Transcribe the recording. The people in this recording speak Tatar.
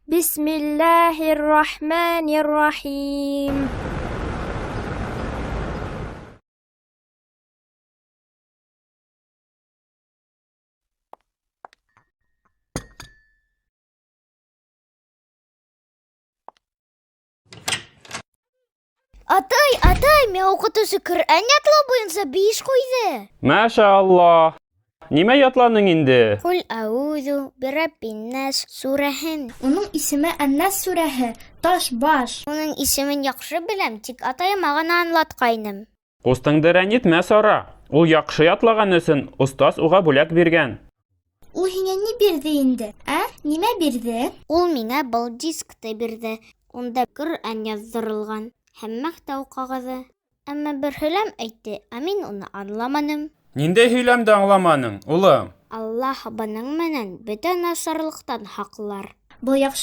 Bismillahirrahmanirrahim. Атай, мен оқытушы Құр'ан ятлау бойынша 5 қойды. Мәшаллах. Нимә ятладың инде? Құл әузу бираббиннас сураһын. Оның исеме Әннәс сүрәһе, Таш баш. Оның исемен яхшы беләм, тик атай мағына аңлаткайным. Устыңды рәнитмә, Сара. Ул яхшы ятлаган өсөн остаз уға бүләк биргән. Ул һиңә ни бирде инде? Нимә бирде? Ул миңа был дискты бирде. Онда Құр'ан яздырылган. Һәм мәктәү кагызы. Әмма бер һөләм әйтте, ә мин уны аңламадым. Нинде һөйләмде аңламаның, улым? Аллаһ бының менән бөтен насарлыктан хаклар. Был яхшы